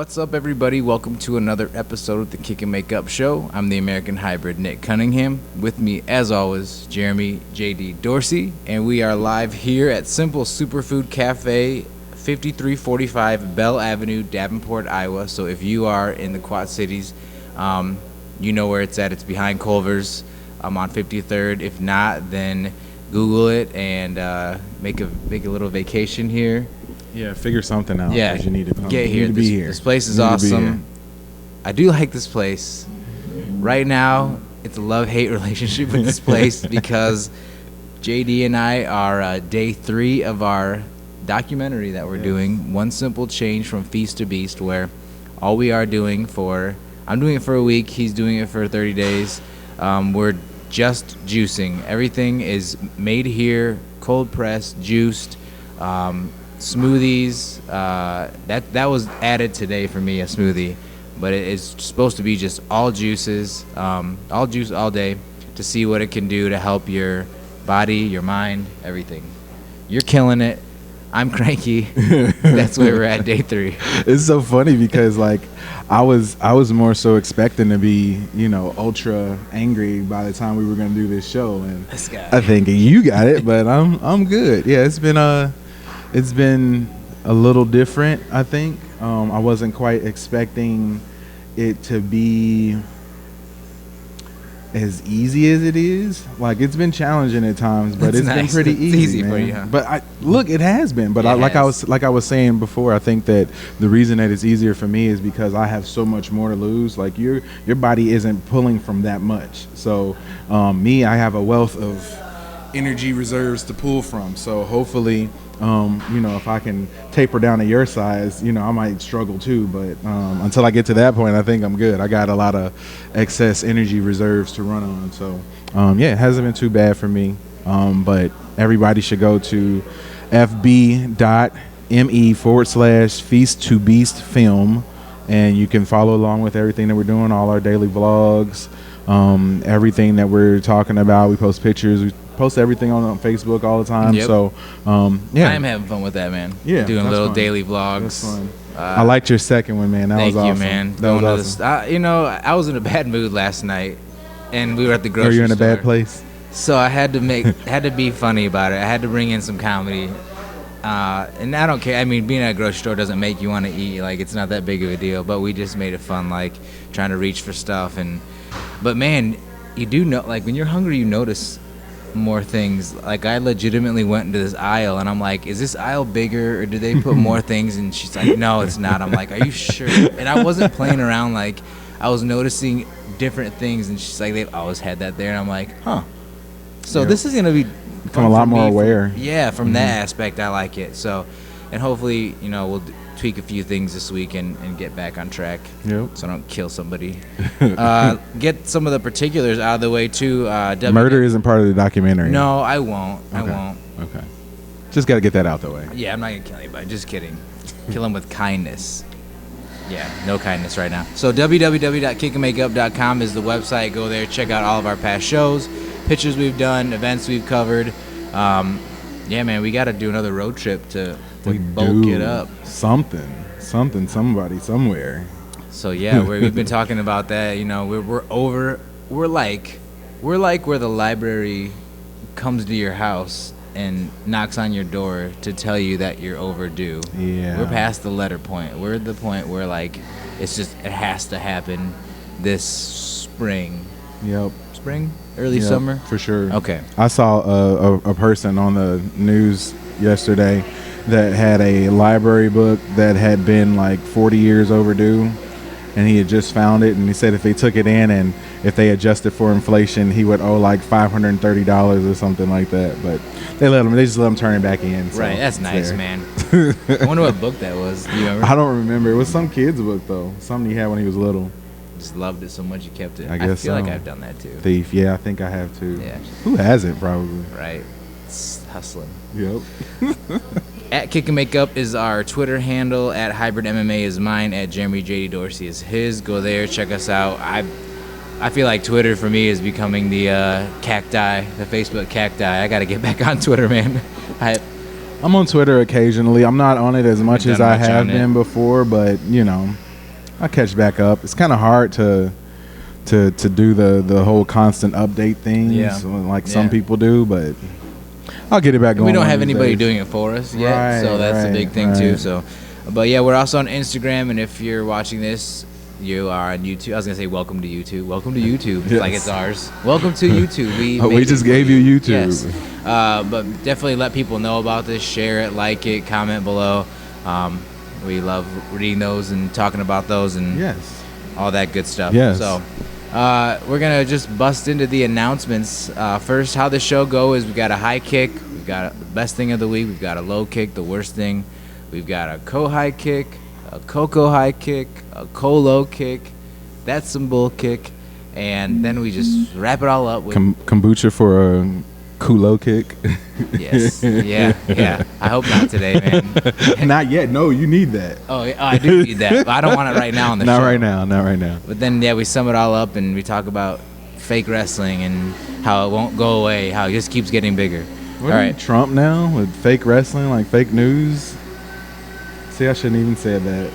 What's up, everybody? Welcome to another episode of the Kick and Make Up Show. I'm the American Hybrid Nick Cunningham. With me, as always, Jeremy J.D. Dorsey, and we are live here at Simple Superfood Cafe, 5345 Bell Avenue, Davenport, Iowa. So if you are in the Quad Cities, you know where it's at. It's behind Culver's. I'm on 53rd. If not, then Google it and make a little vacation here. Yeah, figure something out. Yeah, you need to come. Get here. This place is awesome. I do like this place. Right now, it's a love-hate relationship with this place because JD and I are day 3 of our documentary that we're doing, One Simple Change from Feast to Beast, where all we are doing I'm doing it for a week, he's doing it for 30 days. We're just juicing. Everything is made here, cold pressed, juiced. Smoothies, that was added today for me, a smoothie, but it is supposed to be just all juices, all juice all day to see what it can do to help your body, your mind, everything. You're killing it. I'm cranky. That's where we're at, day 3. It's so funny because like I was more so expecting to be, ultra angry by the time we were gonna do this show, and I think you got it, but I'm good. Yeah, it's been a little different, I think. I wasn't quite expecting it to be as easy as it is. Like, it's been challenging at times, but it's nice. Been pretty easy, man. For you, huh? But it has been. But like I was saying before, I think that the reason that it's easier for me is because I have so much more to lose. Like, your body isn't pulling from that much. So I have a wealth of energy reserves to pull from. So hopefully, if I can taper down to your size, I might struggle too. But until I get to that point, I think I'm good. I got a lot of excess energy reserves to run on. So, it hasn't been too bad for me. But everybody should go to fb.me/Feast to Beast Film. And you can follow along with everything that we're doing, all our daily vlogs, everything that we're talking about. We post pictures. We post everything on Facebook all the time. Yep. So, I am having fun with that, man. Yeah, doing little fun. Daily vlogs. That's fun. I liked your second one, man. That was awesome. Thank you, man. That was awesome. I was in a bad mood last night, and we were at the grocery store. Are you in a bad place? So I had to be funny about it. I had to bring in some comedy. And I don't care. I mean, being at a grocery store doesn't make you want to eat. Like, it's not that big of a deal. But we just made it fun, like trying to reach for stuff. But man, you do know, like, when you're hungry, you notice more things. Like, I legitimately went into this aisle and I'm like, is this aisle bigger or do they put more things? And she's like, no, it's not. I'm like, are you sure? And I wasn't playing around. Like, I was noticing different things, and she's like, they've always had that there. And I'm like, huh. So this is gonna be become a lot more aware. From that aspect, I like it. So, and hopefully, we'll tweak a few things this week and get back on track. Yep. So I don't kill somebody. Get some of the particulars out of the way too. Murder isn't part of the documentary. No, I won't. Okay. I won't. Okay. Just got to get that out the way. Yeah, I'm not gonna kill anybody. Just kidding. Kill them with kindness. Yeah, no kindness right now. So www.kickandmakeup.com is the website. Go there, check out all of our past shows, pictures we've done, events we've covered. Yeah, man, we got to do another road trip to bulk it up. Something, somebody, somewhere. So yeah, we've been talking about that. We're like where the library comes to your house and knocks on your door to tell you that you're overdue. Yeah. We're past the letter point. We're at the point where, like, it has to happen this spring. Yep. Spring? Early summer? For sure. Okay. I saw a person on the news yesterday that had a library book that had been like 40 years overdue, and he had just found it, and he said if they took it in and if they adjusted for inflation, he would owe like $530 or something like that. But they just let him turn it back in. So right, that's nice, man. I wonder what book that was. Do you remember? I don't remember. It was some kid's book though. Something he had when he was little. Just loved it so much you kept it. I feel like I've done that too. Thief. Yeah, I think I have too. Yeah. Who hasn't, probably? Right. It's hustling. Yep. At Kick and Makeup is our Twitter handle. At Hybrid MMA is mine. At Jeremy J.D. Dorsey is his. Go there, check us out. I feel like Twitter for me is becoming the cacti, the Facebook cacti. I got to get back on Twitter, man. I'm on Twitter occasionally. I'm not on it as much as I have been before, but I'll catch back up. It's kind of hard to do the whole constant update things like some people do, but I'll get it back going. We don't have anybody doing it for us yet, so that's a big thing too. So, but yeah, we're also on Instagram, and if you're watching this, you are on YouTube. I was gonna say welcome to YouTube. Welcome to YouTube, like it's ours. Welcome to YouTube. We just gave you YouTube. Yes. But definitely let people know about this. Share it, like it, comment below. We love reading those and talking about those and all that good stuff. Yes. So. We're going to just bust into the announcements. First, how the show goes is we've got a high kick. We've got the best thing of the week. We've got a low kick, the worst thing. We've got a high kick, a Coco high kick, a low kick. That's some bull kick. And then we just wrap it all up with kombucha for a low kick. Yes. Yeah. I hope not today, man. Not yet. No, you need that. Oh, I do need that. But I don't want it right now on the show. Not right now. But then, we sum it all up and we talk about fake wrestling and how it won't go away, how it just keeps getting bigger. All right. Trump now with fake wrestling, like fake news. See, I shouldn't even say that.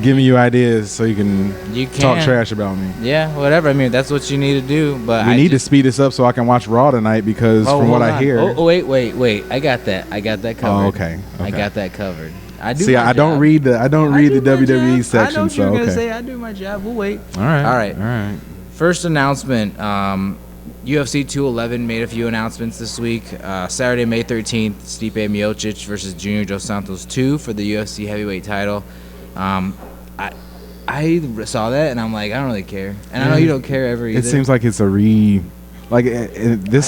Giving you ideas so you can talk trash about me. Yeah, whatever. I mean, that's what you need to do. But we need to speed this up so I can watch Raw tonight because from what I hear. Oh, wait. I got that covered. Oh, okay. I got that covered. I do. See, I don't read the WWE section. I know what you're gonna say. I do my job. We'll wait. All right. First announcement. UFC 211 made a few announcements this week. Saturday, May 13th, Stipe Miocic versus Junior Dos Santos 2 for the UFC heavyweight title. I saw that and I'm like, I don't really care, and I know you don't care ever either. It seems like it's this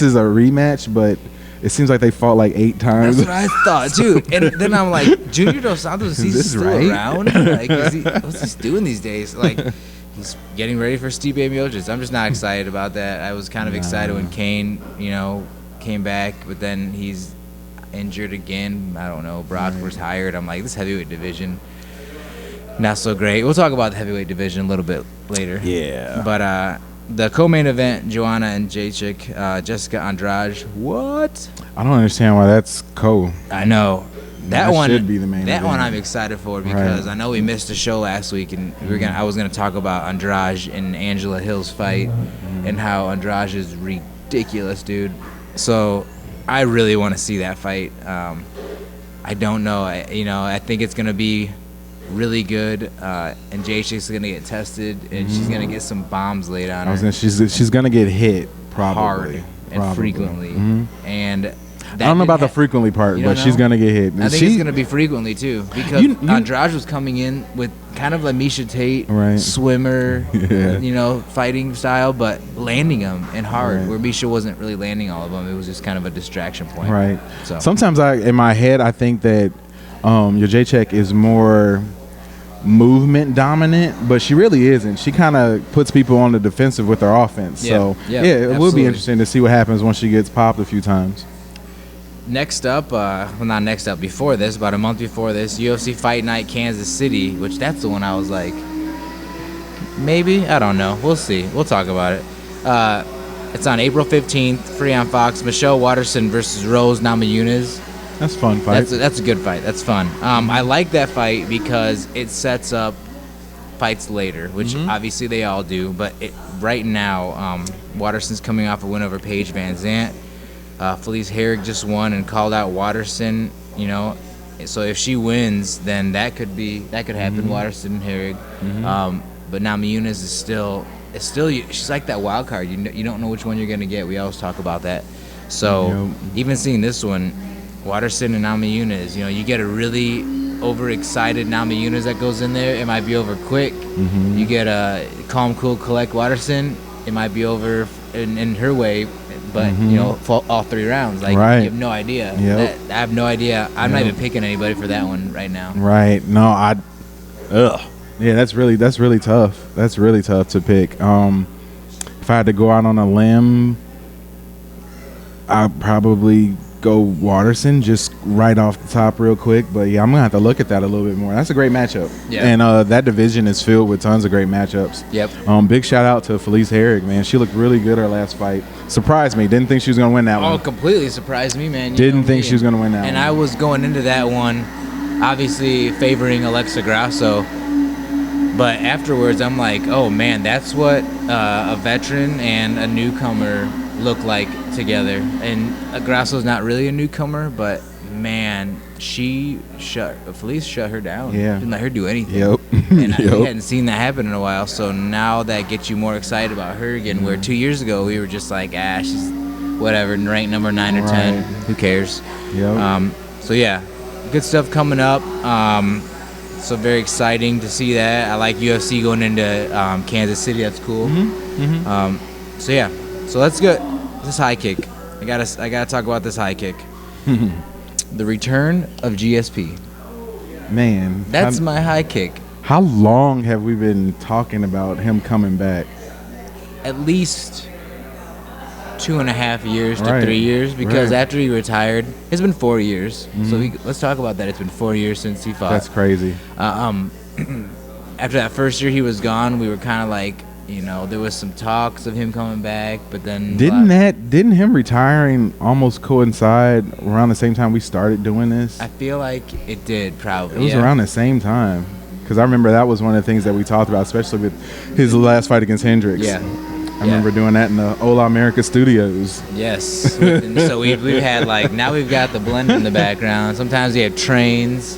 is a rematch, but it seems like they fought like 8 times. That's what I thought too. And then I'm like, Junior Dos Santos, is he still around? Like, what's he doing these days? Like, he's getting ready for Stipe Miocic. I'm just not excited about that. I was kind of excited when Kane, came back, but then he's injured again. I don't know. Brock was hired. I'm like, this heavyweight division, not so great. We'll talk about the heavyweight division a little bit later. Yeah. But the co-main event, Joanna and Jedrzejczyk, Jessica Andrade. What? I don't understand why that's co. I know. That one should be the main event. One I'm excited for because I know we missed a show last week, and I was gonna talk about Andrade and Angela Hill's fight and how Andrade is ridiculous, dude. So I really want to see that fight. I don't know. I think it's gonna be really good, and Jedrzejczyk's gonna get tested, and she's gonna get some bombs laid on her. She's gonna get hit probably hard and frequently, and I don't know about the frequently part, but she's gonna get hit. I think it's gonna be frequently too, because Andrade was coming in with kind of like Misha Tate, swimmer, fighting style, but landing them and hard. Where Misha wasn't really landing all of them; it was just kind of a distraction point. Right. So sometimes in my head, I think that Jedrzejczyk is more movement dominant, but she really isn't. She kind of puts people on the defensive with her offense. It will be interesting to see what happens once she gets popped a few times. Next up, not next up, before this, about a month before this, UFC Fight Night Kansas City, which that's the one I was like, maybe? I don't know. We'll see. We'll talk about it. It's on April 15th, free on Fox. Michelle Waterson versus Rose Namajunas. That's a fun fight. That's a good fight. That's fun. I like that fight because it sets up fights later, which obviously they all do. But right now, Waterson's coming off a win over Paige VanZandt. Felice Herrig just won and called out Waterson. So if she wins, then that could happen. Waterson and Herrig. But Namajunas is still she's like that wild card. You don't know which one you're gonna get. We always talk about that. So even seeing this one, Waterson and Namajunas, you get a really overexcited Namajunas that goes in there. It might be over quick. You get a calm, cool, collect Waterson. It might be over in her way, but all 3 rounds. Like you have no idea. I have no idea. I'm not even picking anybody for that one right now. Right? No, yeah, that's really tough. That's really tough to pick. If I had to go out on a limb, I'd probably go Waterson just right off the top real quick. But yeah, I'm gonna have to look at that a little bit more. That's a great matchup. And that division is filled with tons of great matchups. Big shout out to Felice Herrig, man. She looked really good her last fight. Surprised me. Didn't think she was gonna win that one. Oh, completely surprised me, man. Didn't think she was gonna win that one. And I was going into that one obviously favoring Alexa Grasso, But afterwards, I'm like, oh man, that's what a veteran and a newcomer look like together. And Grasso's not really a newcomer, but man, Felice shut her down. Yeah. Didn't let her do anything. Yep. And we hadn't seen that happen in a while, so now that gets you more excited about her again, where 2 years ago we were just like, she's whatever, ranked number 9 or 10. Who cares? Yep. So yeah, good stuff coming up. So very exciting to see that. I like UFC going into Kansas City. That's cool. So yeah, so let's go. This high kick. I gotta talk about this high kick. The return of GSP. Man, that's my high kick. How long have we been talking about him coming back? At least 2.5 years to 3 years, because after he retired, it's been 4 years. So let's talk about that. It's been 4 years since he fought. That's crazy. After that first year he was gone, we were kind of like, there was some talks of him coming back, but then didn't him retiring almost coincide around the same time we started doing this? I feel like it did, probably. It was around the same time, because I remember that was one of the things that we talked about, especially with his last fight against Hendricks. Yeah. I remember doing that in the Ola America studios. Yes. So we've had now we've got the blend in the background. Sometimes we have trains.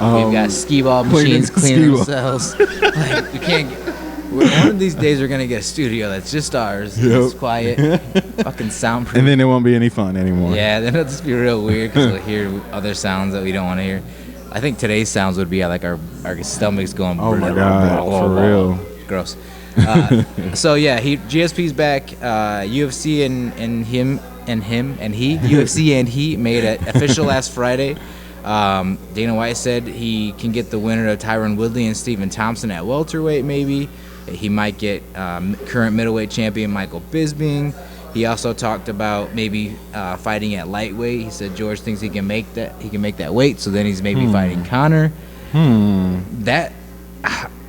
We've got skee ball machines cleaning themselves. We can't. One of these days we're gonna get a studio that's just ours. Yep. It's quiet, fucking soundproof. And then it won't be any fun anymore. Yeah, then it'll just be real weird because we'll hear other sounds that we don't want to hear. I think today's sounds would be like our stomachs going. Oh my god, for real. Gross. So yeah, GSP's back. UFC and he UFC and he made it official last Friday. Dana White said he can get the winner of Tyron Woodley and Stephen Thompson at welterweight. Maybe he might get current middleweight champion Michael Bisping. He also talked about maybe fighting at lightweight. He said George thinks he can make that weight, so then he's maybe fighting Conor.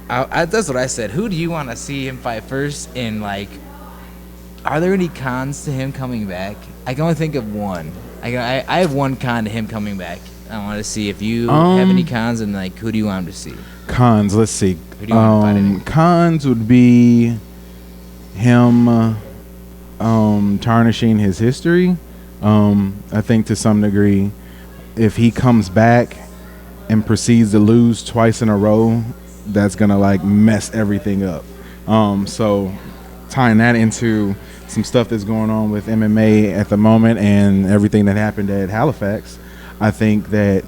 That's what I said. Who do you want to see him fight first? And are there any cons to him coming back? I can only think of one. I have one con to him coming back. I want to see if you have any cons, and who do you want him to see? Cons. Let's see. Who do you want him to fight? Cons would be him tarnishing his history. I think to some degree, if he comes back and proceeds to lose twice in a row, that's gonna mess everything up. So tying that into some stuff that's going on with MMA at the moment and everything that happened at Halifax, I think that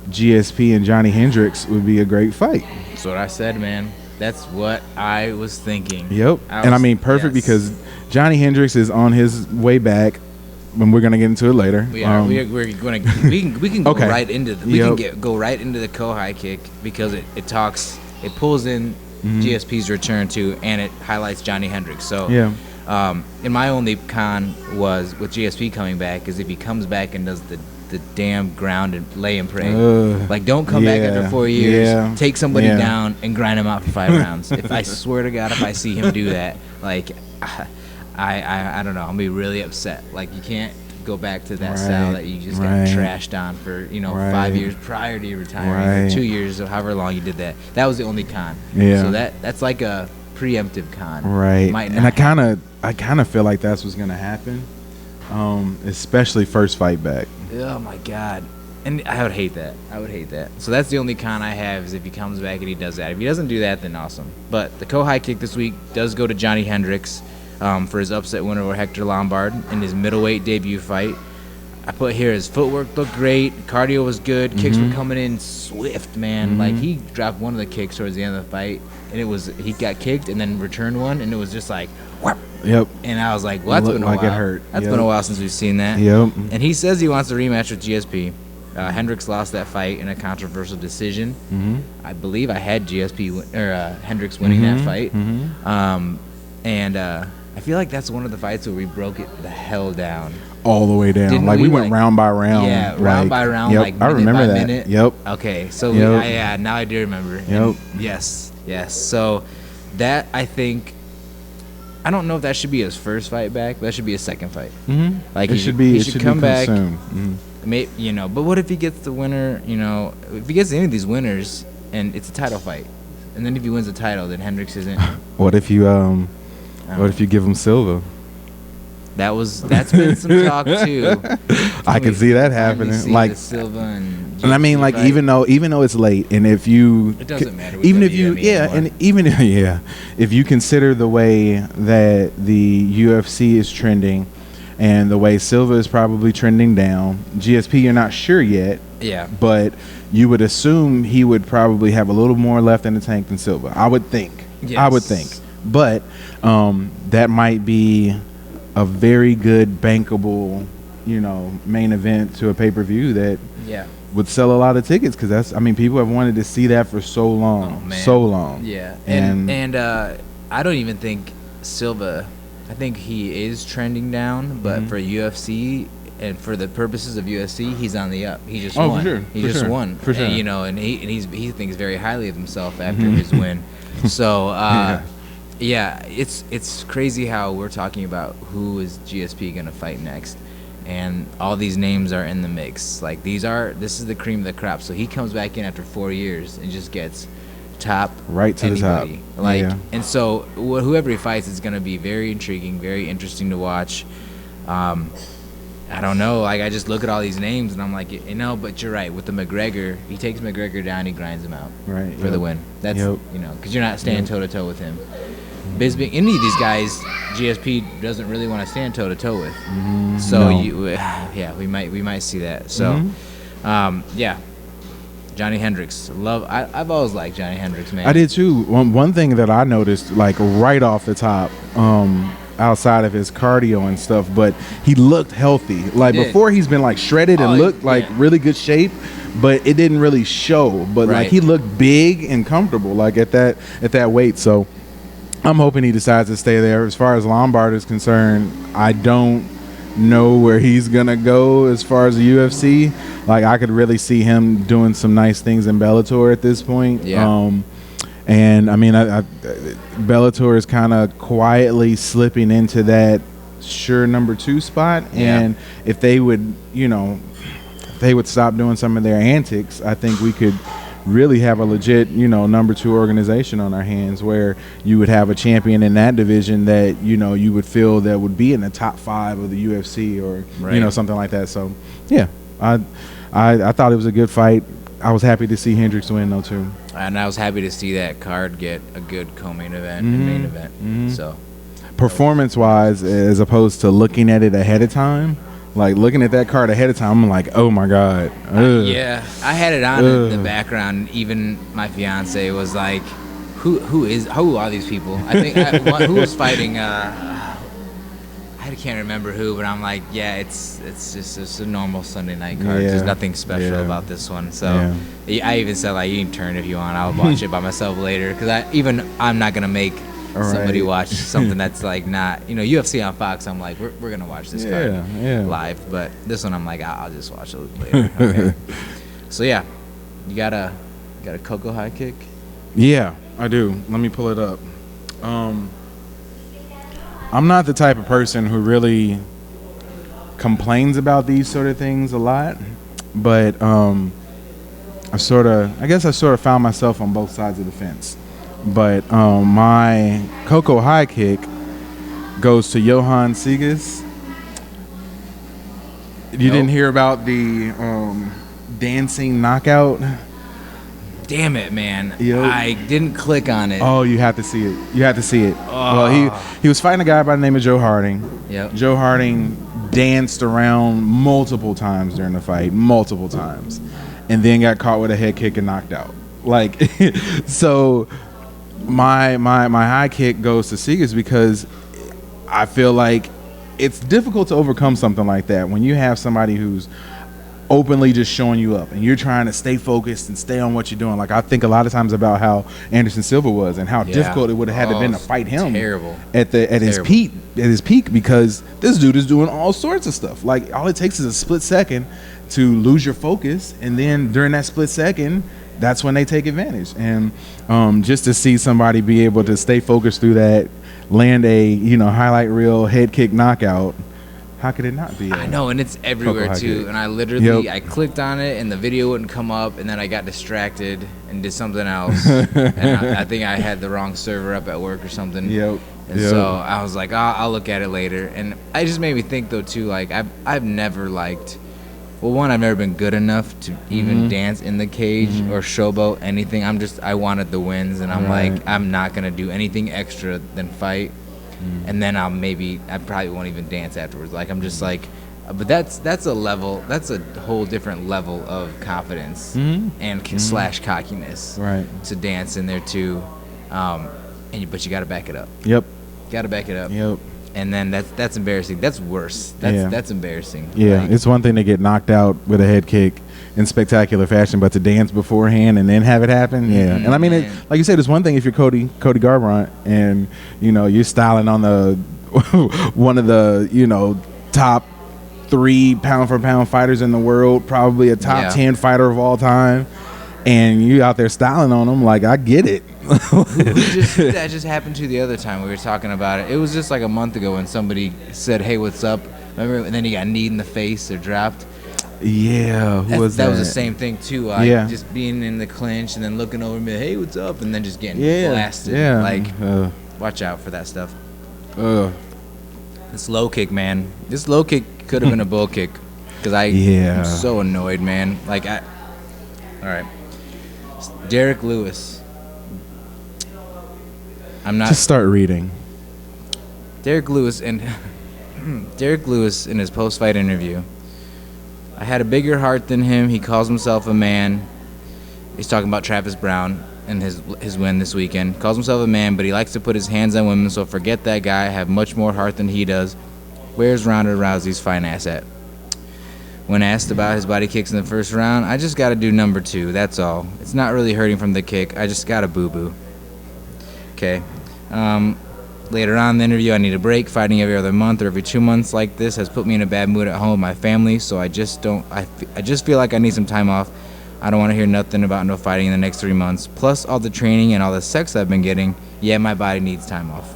GSP and Johny Hendricks would be a great fight. That's what I said, man. That's what I was thinking. Yep. Perfect, because Johny Hendricks is on his way back, and we're gonna get into it later. We can go right into go right into the Coco High Kick, because it pulls in GSP's return too, and it highlights Johny Hendricks. So and my only con was with GSP coming back is if he comes back and does the damn ground and lay and pray. Don't come back after 4 years. Yeah, take somebody down and grind him out for 5 rounds. If I swear to God, if I see him do that, I don't know, I'll be really upset. You can't go back to that style that you just got trashed on for 5 years prior to your retiring, or 2 years, or however long you did that. That was the only con. Yeah. So that's like a preemptive con. Right. And I kind of feel like that's what's gonna happen, especially first fight back. Oh my God. And I would hate that. So that's the only con I have, is if he comes back and he does that. If he doesn't do that, then awesome. But the Coco High Kick this week does go to Johny Hendricks for his upset winner over Hector Lombard in his middleweight debut fight. I put here his footwork looked great, cardio was good, kicks were coming in swift, man. He dropped one of the kicks towards the end of the fight, and he got kicked and then returned one, and it was just like, whap. Yep. And I was like, well, that's been a while. It hurt. That's been a while since we've seen that. Yep. And he says he wants a rematch with GSP. Hendricks lost that fight in a controversial decision. I believe I had Hendricks winning that fight. And I feel like that's one of the fights where we broke it the hell down. All the way down. Didn't we went round by round. Yeah, round by round, minute I remember that. Minute. Yep. Okay, so now I do remember. Yep. And yes. So that, I think, I don't know if that should be his first fight back, but that should be his second fight. He should come back soon. But what if he gets the winner? If he gets any of these winners and it's a title fight, And then if he wins the title, then Hendricks isn't. What if you give him Silva? That's been some talk too. I can see that happening. Like Silva and I mean, like even though it's late, and if you it doesn't matter. Even if you if you consider the way that the UFC is trending, and the way Silva is probably trending down, GSP you're not sure yet. Yeah. But you would assume he would probably have a little more left in the tank than Silva. I would think. Yes. I would think. But that might be a very good bankable, main event to a pay-per-view that would sell a lot of tickets, because people have wanted to see that for so long. Oh, man. So long. Yeah. And I don't even think Silva, I think he is trending down, but for UFC and for the purposes of UFC, he's on the up. He just won. For sure. He just won. For sure. And he thinks very highly of himself after his win. So yeah, it's crazy how we're talking about who is GSP gonna fight next, and all these names are in the mix. Like this is the cream of the crop. So he comes back in after 4 years and just gets top right to anybody. The top. And so whoever he fights is gonna be very intriguing, very interesting to watch. I don't know. Like, I just look at all these names and I'm like, but you're right. With the McGregor, he takes McGregor down, he grinds him out for the win. That's because you're not standing toe to toe with him. Bisping, any of these guys, GSP doesn't really want to stand toe to toe with. So we might see that. So Johny Hendricks, I've always liked Johny Hendricks, man. I did too. One thing that I noticed, like right off the top, outside of his cardio and stuff, but he looked healthy. Like before, he's been like shredded and looked like really good shape, but it didn't really show. But like he looked big and comfortable, like at that weight. So I'm hoping he decides to stay there. As far as Lombard is concerned, I don't know where he's gonna go as far as the UFC. Like, I could really see him doing some nice things in Bellator at this point. And I mean, Bellator is kind of quietly slipping into that sure number 2 spot. And if they would, if they would stop doing some of their antics, I think we could really have a legit, number 2 organization on our hands, where you would have a champion in that division that, you would feel that would be in the top 5 of the UFC or, something like that. So, yeah, I thought it was a good fight. I was happy to see Hendricks win, though, too. And I was happy to see that card get a good co-main event and main event. So, performance-wise, as opposed to looking at it ahead of time, like looking at that card ahead of time, I'm like, oh my god. I had it on in the background. Even my fiance was like, who are these people? I think who was fighting. I can't remember who, but I'm like, it's just a normal Sunday night card. There's nothing special about this one. So I even said, like, you can turn if you want. I'll watch it by myself later, because I'm not gonna make somebody watch something that's like not, UFC on Fox. I'm like, we're gonna watch this card live, but this one I'm like, I'll just watch it later. Okay. So you got a Coco High Kick? Yeah, I do. Let me pull it up. I'm not the type of person who really complains about these sort of things a lot, but I sort of found myself on both sides of the fence. But my Coco High Kick goes to Johan Segas. You didn't hear about the dancing knockout? Damn it, man. I didn't click on it. Oh, you have to see it. Well, he was fighting a guy by the name of Joe Harding. Joe Harding danced around multiple times during the fight, and then got caught with a head kick and knocked out. Like, so my high kick goes to Segas, because I feel like it's difficult to overcome something like that when you have somebody who's openly just showing you up and you're trying to stay focused and stay on what you're doing. Like, I think a lot of times about how Anderson Silva was and how difficult it would have had to been to fight him at his peak, because this dude is doing all sorts of stuff. Like, all it takes is a split second to lose your focus, and then during that split second, that's when they take advantage. And just to see somebody be able to stay focused through that, land a highlight reel head kick knockout, How could it not be? I know, and it's everywhere too. And I literally, I clicked on it, and the video wouldn't come up, and then I got distracted and did something else. And I think I had the wrong server up at work or something. And so I was like, I'll look at it later. And it just made me think though too, like I've never liked. Well, one, I've never been good enough to even dance in the cage or showboat anything. I wanted the wins, and I'm like, I'm not gonna do anything extra than fight. And then I probably won't even dance afterwards. Like I'm just like, but that's a whole different level of confidence and slash cockiness. Right. To dance in there too, but you got to back it up. Yep. Got to back it up. Yep. And then that's embarrassing. That's worse. That's embarrassing. Yeah, like, it's one thing to get knocked out with a head kick in spectacular fashion, but to dance beforehand and then have it happen, And I mean, like you said, it's one thing if you're Cody Garbrandt and you're styling on the one of the top 3 pound for pound fighters in the world, probably a top 10 fighter of all time, and you out there styling on them. Like, I get it. That just happened to the other time we were talking about it. It was just like a month ago when somebody said, "Hey, what's up?" Remember? And then he got kneed in the face or dropped. Yeah, that was the same thing too. Like just being in the clinch and then looking over me, "Hey, what's up?" and then just getting blasted. Yeah, like watch out for that stuff. This low kick, man. This low kick could have been a bull kick because I'm so annoyed, man. Like all right, Derrick Lewis. I'm not. Just start reading. Derrick Lewis in his post-fight interview. I had a bigger heart than him. He calls himself a man. He's talking about Travis Brown and his win this weekend. Calls himself a man, but he likes to put his hands on women. So forget that guy. I have much more heart than he does. Where's Ronda Rousey's fine ass at? When asked about his body kicks in the first round, I just got to do number 2. That's all. It's not really hurting from the kick. I just got to boo-boo. Okay. Later on in the interview, I need a break. Fighting every other month or every 2 months like this has put me in a bad mood at home with my family, so I just feel like I need some time off. I don't want to hear nothing about no fighting in the next 3 months. Plus all the training and all the sex I've been getting, my body needs time off.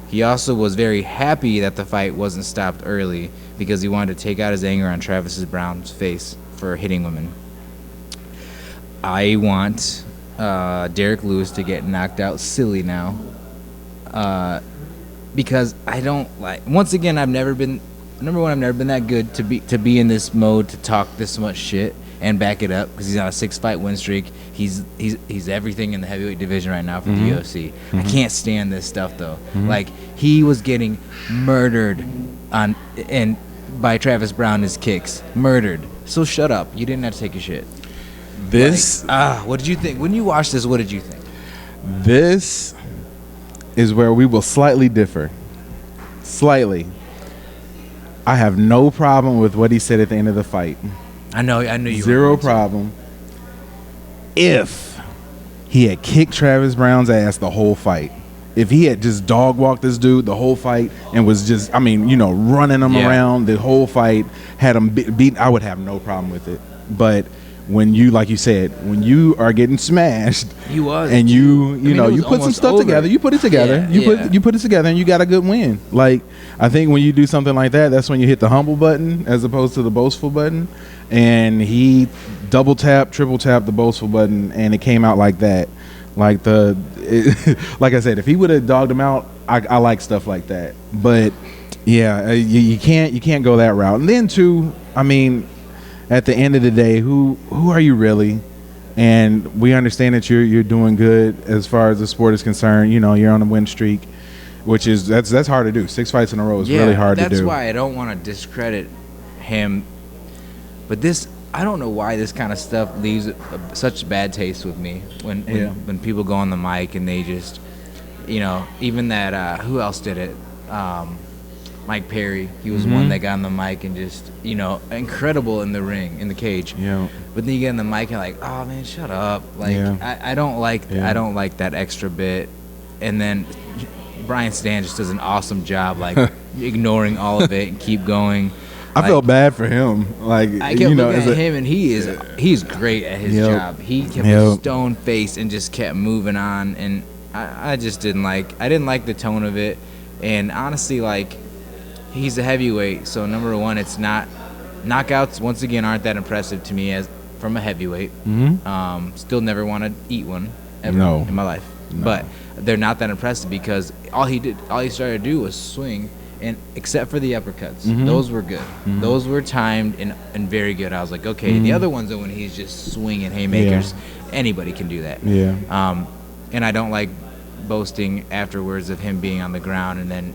He also was very happy that the fight wasn't stopped early because he wanted to take out his anger on Travis Brown's face for hitting women. I want Derrick Lewis to get knocked out silly now. Because I don't like. Once again, I've never been that good to be in this mode to talk this much shit and back it up because he's on a 6-fight win streak. He's everything in the heavyweight division right now for the UFC. I can't stand this stuff though. Like he was getting murdered by Travis Brown his kicks, murdered. So shut up. You didn't have to take a shit. What did you think when you watched this? What did you think? This is where we will slightly differ. Slightly. I have no problem with what he said at the end of the fight. I knew you. Zero problem. If he had kicked Travis Brown's ass the whole fight, if he had just dog walked this dude the whole fight and was just, running him around the whole fight, had him beat, I would have no problem with it. But when you, like you said, when you are getting smashed, he was, and you put some stuff together, you put it together, you put it together, and you got a good win. Like I think when you do something like that, that's when you hit the humble button as opposed to the boastful button. And he double tap, triple tap the boastful button, and it came out like that. Like like I said, if he would have dogged him out, I like stuff like that. But you can't go that route. And then too, at the end of the day, who are you really? And we understand that you're doing good as far as the sport is concerned. You're on a win streak, which is that's hard to do. 6 fights in a row is really hard to do. That's why I don't want to discredit him. But I don't know why this kind of stuff leaves such bad taste with me when people go on the mic and they just, even that who else did it? Mike Perry, he was one that got on the mic and just, incredible in the ring, in the cage. Yeah. But then you get on the mic and like, oh man, shut up. Like I don't like that extra bit. And then Brian Stan just does an awesome job, like ignoring all of it and keep going. I felt bad for him. Like I kept looking at him, and he's great at his job. He kept a stone face and just kept moving on. And I just didn't like the tone of it. And honestly, like he's a heavyweight, so number one, it's not knockouts. Once again, aren't that impressive to me as from a heavyweight. Still never want to eat one ever in my life, but they're not that impressive because all he started to do was swing, and except for the uppercuts, those were good. Those were timed and very good. I was like, okay, the other ones are when he's just swinging haymakers. Anybody can do that. And I don't like boasting afterwards of him being on the ground and then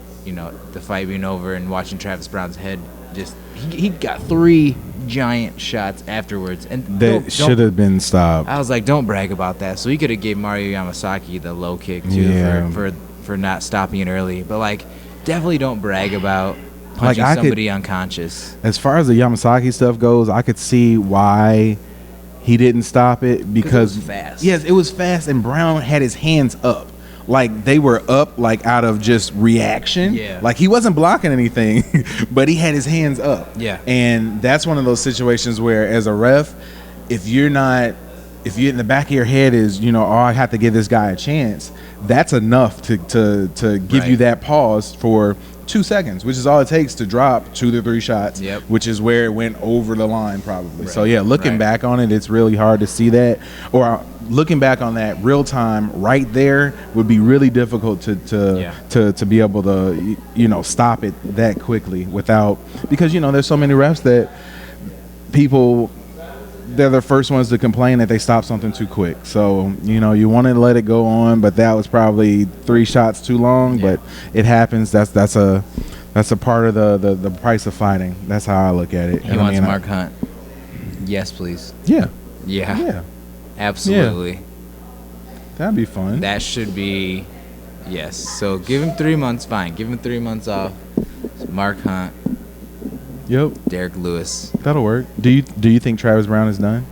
the fight being over and watching Travis Brown's head just he got 3 giant shots afterwards, and that should have been stopped. I was like, don't brag about that. So he could have gave Mario Yamasaki the low kick too for not stopping it early. But like, definitely don't brag about punching somebody unconscious. As far as the Yamasaki stuff goes, I could see why he didn't stop it because it was fast. Yes, it was fast, and Brown had his hands up. Like they were up, like out of just reaction. Like he wasn't blocking anything, but he had his hands up. And that's one of those situations where, as a ref, if you're in the back of your head is, I have to give this guy a chance. That's enough to give you that pause for 2 seconds, which is all it takes to drop 2 to 3 shots. Which is where it went over the line probably. So looking back on it, it's really hard to see that, or looking back on that real time right there would be really difficult to be able to stop it that quickly without, because there's so many refs that they're the first ones to complain that they stop something too quick. So you want to let it go on, but that was probably 3 shots too long. But it happens. That's a part of the price of fighting. That's how I look at it. He wants Mark Hunt. Yes, please. Yeah. Absolutely. That'd be fun. That should be, yes. So give him 3 months, fine. Give him 3 months off. Mark Hunt. Yep. Derrick Lewis. That'll work. Do you think Travis Brown is done?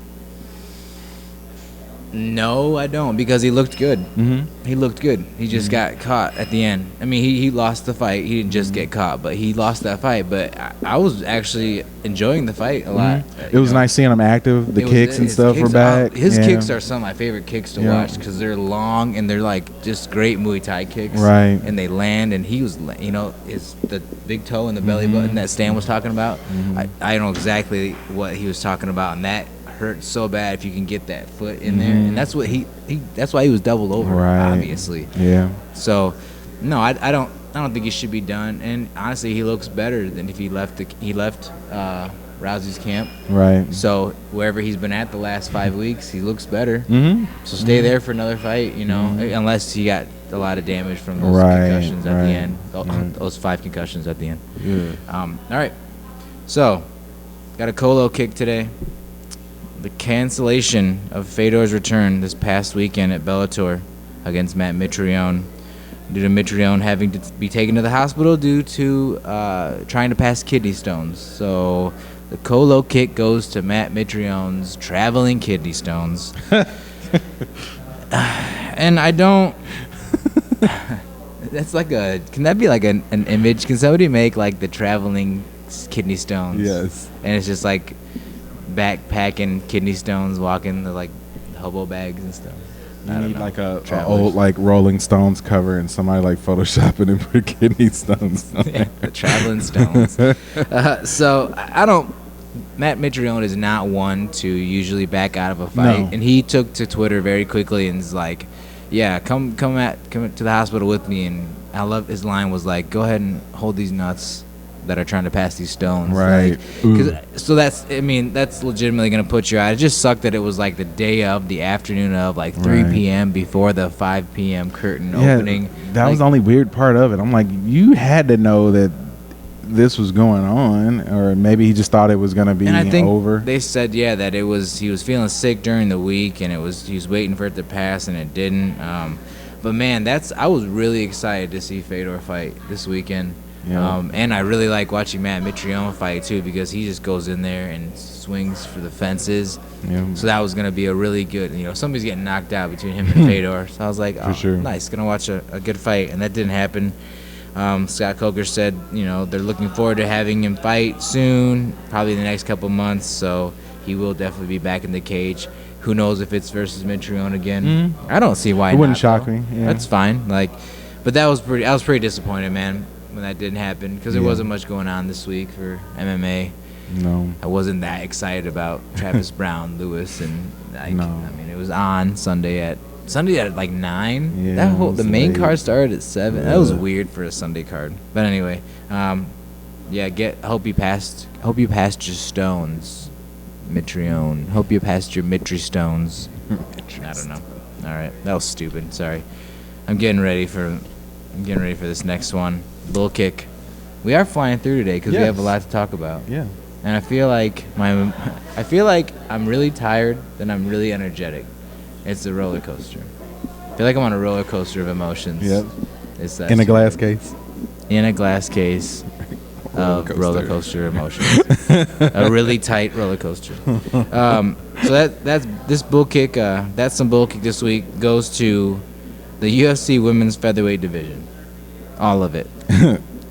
No, I don't, because he looked good. He looked good. He just got caught at the end. I mean, he lost the fight. He didn't just get caught, but he lost that fight. But I was actually enjoying the fight a lot. It was nice seeing him active. The kicks and stuff were back. His kicks are some of my favorite kicks to watch because they're long and they're like just great Muay Thai kicks. Right. And they land, and he was, the big toe and the belly button that Stan was talking about. I don't know exactly what he was talking about, and that hurt so bad if you can get that foot in there, and that's what that's why he was doubled over, obviously. So no, I don't think he should be done, and honestly he looks better than if he left Rousey's camp. So wherever he's been at the last 5 weeks, he looks better. So stay there for another fight, unless he got a lot of damage from those concussions at the end, those 5 concussions at the end. All right, so got a Colo kick today. The cancellation of Fedor's return this past weekend at Bellator against Matt Mitrione, due to Mitrione having to be taken to the hospital due to trying to pass kidney stones. So the Colo kick goes to Matt Mitrione's traveling kidney stones. And I don't... That's like can that be like an image? Can somebody make like the traveling kidney stones? Yes. And it's just like backpacking kidney stones, walking the like hobo bags and stuff. You need like a old like Rolling Stones cover and somebody like Photoshop it and put kidney stones. The traveling stones. So I don't. Matt Mitrione is not one to usually back out of a fight, and he took to Twitter very quickly and is like, "Yeah, come to the hospital with me." And I love his line was like, "Go ahead and hold these nuts that are trying to pass these stones." So that's legitimately gonna put you out. It just sucked that it was like the day of, the afternoon of, like 3 p.m. before the 5 p.m. curtain opening. That was the only weird part of it. I'm like, you had to know that this was going on, or maybe he just thought it was gonna be over. And I think they said that he was feeling sick during the week, and he was waiting for it to pass, and it didn't. But man, I was really excited to see Fedor fight this weekend. And I really like watching Matt Mitrione fight too, because he just goes in there and swings for the fences. So that was gonna be a really good, somebody's getting knocked out between him and Fedor. So I was like, nice, gonna watch a good fight, and that didn't happen. Scott Coker said, they're looking forward to having him fight soon, probably in the next couple months. So he will definitely be back in the cage. Who knows if it's versus Mitrione again? I don't see why. It wouldn't shock me. That's fine. But I was pretty disappointed, man. when that didn't happen because there wasn't much going on this week for MMA. No. I wasn't that excited about Travis Brown, Lewis, and I mean, it was on Sunday at like 9. Yeah, The main card started at 7. That was weird for a Sunday card. But anyway, hope you passed your stones, Mitrione. Hope you passed your Mitri stones. I don't know. All right, that was stupid. Sorry. I'm getting ready for this next one. Bull kick. We are flying through today because we have a lot to talk about. Yeah. And I feel like I'm really tired, then I'm really energetic. It's a roller coaster. I feel like I'm on a roller coaster of emotions. Yep. In a glass case. In a glass case of roller coaster emotions. A really tight roller coaster. So that's this bull kick. That's some bull kick this week goes to the UFC women's featherweight division. All of it.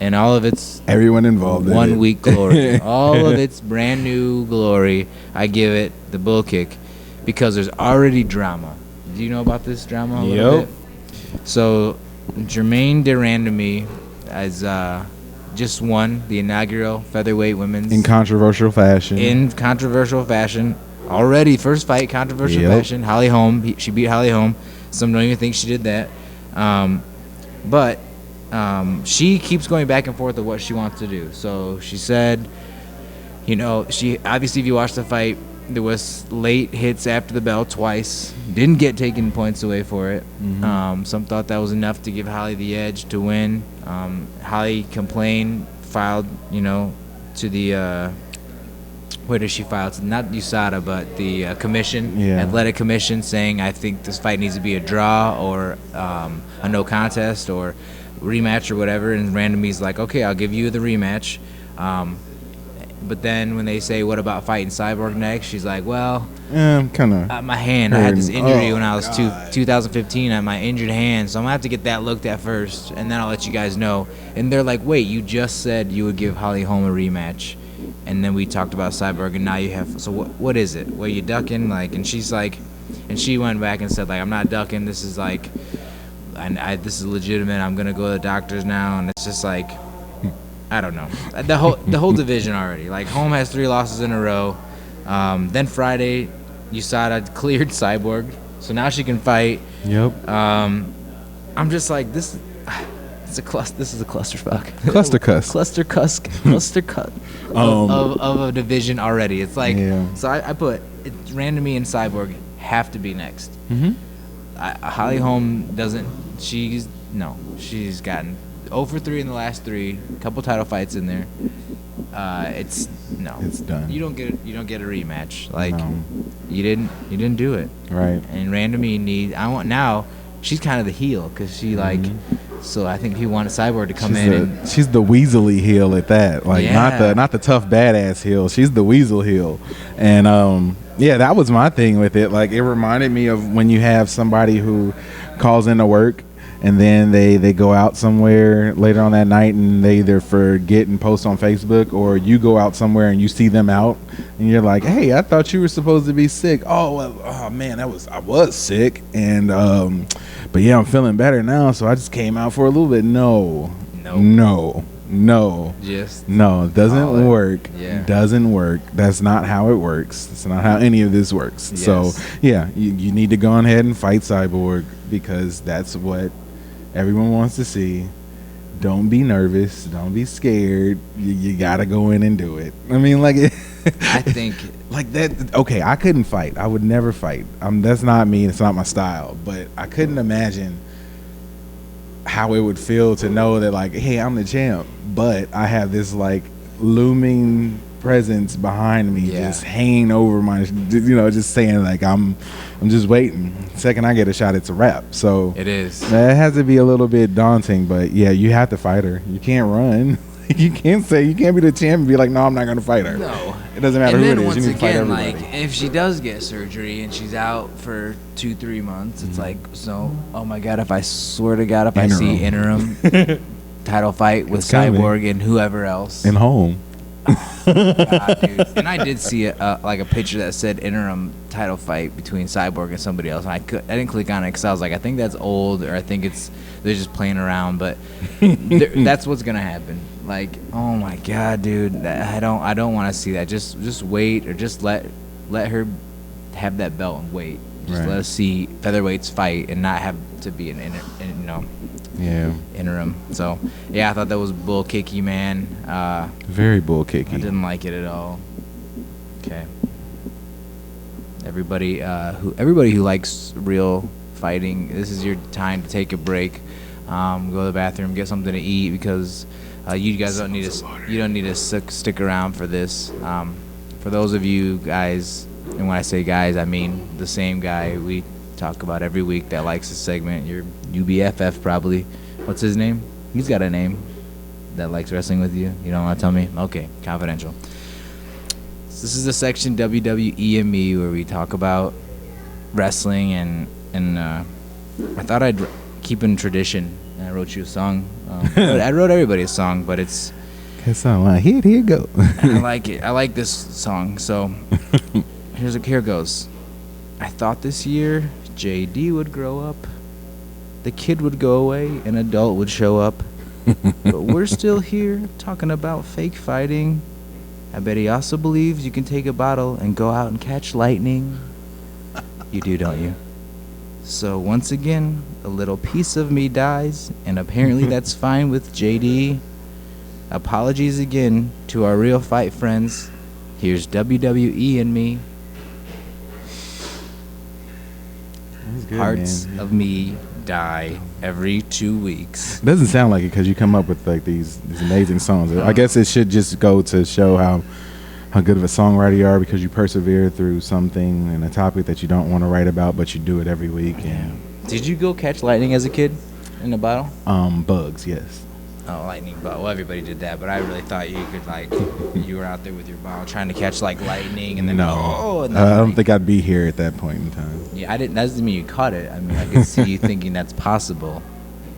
And all of its everyone involved 1 week glory. All of its brand new glory. I give it the bull kick because there's already drama. Do you know about this drama a little bit? So Germaine de Randamie has just won the inaugural featherweight women's in controversial fashion. Already first fight, controversial fashion. Holly Holm, she beat Holly Holm. Some don't even think she did that. But she keeps going back and forth of what she wants to do. So she said, she obviously, if you watch the fight, there was late hits after the bell twice. Didn't get taken points away for it. Mm-hmm. Some thought that was enough to give Holly the edge to win. Holly filed, to the where did she file? To not USADA, but the commission, athletic commission, saying I think this fight needs to be a draw or a no contest or rematch or whatever. And Randamie's like, okay, I'll give you the rematch. But then when they say, what about fighting Cyborg next? She's like, well, kind of. My hand, I had this injury when I was 2015 at my injured hand, so I'm going to have to get that looked at first, and then I'll let you guys know. And they're like, wait, you just said you would give Holly Holm a rematch, and then we talked about Cyborg, and now you have, so what is it? What are you ducking? And she's like, and she went back and said, I'm not ducking, this is this is legitimate, I'm going to go to the doctors now, and it's just I don't know. The whole division already. Holm has 3 losses in a row. Then Friday, USADA cleared Cyborg, so now she can fight. Yep. I'm just like this. This is a clusterfuck. Cluster of a division already. It's so I put Randamie and Cyborg have to be next. Mm-hmm. Holly Holm doesn't. She's gotten 0 for 3 in the last 3, a couple title fights in there. It's done. You don't get a rematch. You didn't do it. Right. And Randamie now she's kind of the heel because she so I think he wanted Cyborg to come in. She's the weaselly heel at that. Not the tough badass heel. She's the weasel heel. And that was my thing with it. It reminded me of when you have somebody who calls into work and then they go out somewhere later on that night and they either forget and post on Facebook, or you go out somewhere and you see them out and you're like, hey, I thought you were supposed to be sick. Oh man, I was sick, and but yeah, I'm feeling better now, so I just came out for a little bit. No, it doesn't work. Yeah. Doesn't work. That's not how it works. That's not how any of this works. Yes. So yeah, you need to go ahead and fight Cyborg because that's what everyone wants to see. Don't be nervous. Don't be scared. You gotta go in and do it. I mean, I think that. Okay, I couldn't fight. I would never fight. That's not me. It's not my style. But I couldn't imagine how it would feel to know that hey, I'm the champ, but I have this looming presence behind me, just hanging over my, just saying I'm just waiting. Second I get a shot, it's a wrap. So it is. That has to be a little bit daunting, but yeah, you have to fight her. You can't run. You can't be the champ and be like, no, I'm not going to fight her. No. It doesn't matter who it is. You need to fight again, everybody. If she does get surgery and she's out for 2-3 months, it's so, oh my God, if I swear to God, if I see interim title fight with Cyborg and whoever else. And Holm. God, dude. And I did see a picture that said interim title fight between Cyborg and somebody else. And I didn't click on it because I was like, I think that's old, or I think they're just playing around. But that's what's gonna happen. Like, oh my God, dude, I don't want to see that. Just wait, or just let her have that belt and wait. Just let us see featherweights fight and not have to be an interim. So yeah, I thought that was bull kicky, man. Very bull kicky. I didn't like it at all. Okay. Everybody who likes real fighting, this is your time to take a break. Go to the bathroom, get something to eat, because you guys don't need to stick around for this. For those of you guys, and when I say guys, I mean the same guy we talk about every week that likes this segment, your UBFF probably. What's his name? He's got a name that likes wrestling with you. You don't want to tell me? Okay, confidential. So this is the section WWE and me where we talk about wrestling, and I thought I'd keep in tradition. And I wrote you a song. I wrote everybody a song, but it's... Okay, so here you go. I like it. I like this song. So here goes. I thought this year JD would grow up, the kid would go away, an adult would show up. But we're still here talking about fake fighting. I bet he also believes you can take a bottle and go out and catch lightning. You do, don't you? So once again, a little piece of me dies, and apparently that's fine with JD. Apologies again to our real fight friends. Here's WWE and me. Good, Parts man. of me die every 2 weeks. It doesn't sound like it because you come up with like these amazing songs. I guess it should just go to show how good of a songwriter you are, because you persevere through something and a topic that you don't want to write about, but you do it every week. And did you go catch lightning as a kid in a bottle? Bugs, yes. Oh, lightning bottle. Well, everybody did that, but I really thought you could, like, you were out there with your bottle trying to catch like lightning, and then no. And then, I don't think I'd be here at that point in time. Yeah, I didn't. That doesn't mean you caught it. I mean, I could see you thinking that's possible.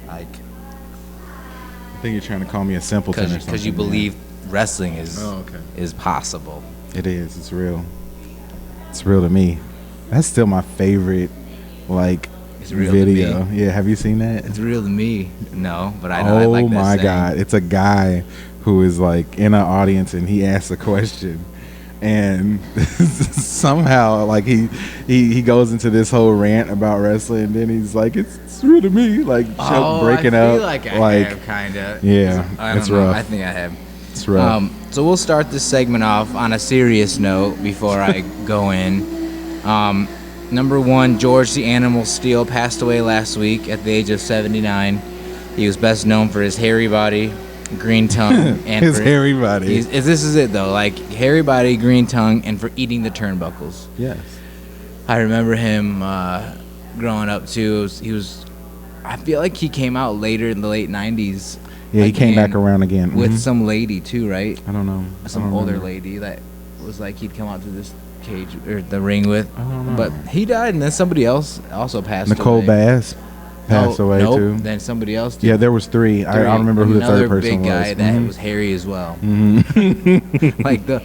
Like, I think you're trying to call me a simpleton or something. Because you believe wrestling is possible. It is. It's real. It's real to me. That's still my favorite, like, video. Yeah, have you seen that? It's real to me. No, but I know. I like that my saying. God, it's a guy who is like in an audience and he asks a question, and somehow like he goes into this whole rant about wrestling, and then he's like, it's real to me, like breaking up. I feel like I have kind of. Yeah, it's rough. I think I have. It's rough. So we'll start this segment off on a serious note before I go in. Number one, George the Animal Steele passed away last week at the age of 79. He was best known for his hairy body, green tongue, and his hairy body. This is it though, like hairy body, green tongue, and for eating the turnbuckles. Yes. I remember him growing up too. I feel like he came out later in the late 90s. Yeah, he came back around again with some lady too, right? I don't know. Some older lady that was like he'd come out to this cage or the ring with. I don't know. But he died, and then somebody else also passed Nicole away. Bass passed away too. Then somebody else did. Yeah, there was three. I don't remember who the third person was. Another big guy that was hairy as well. Mm-hmm. Like those.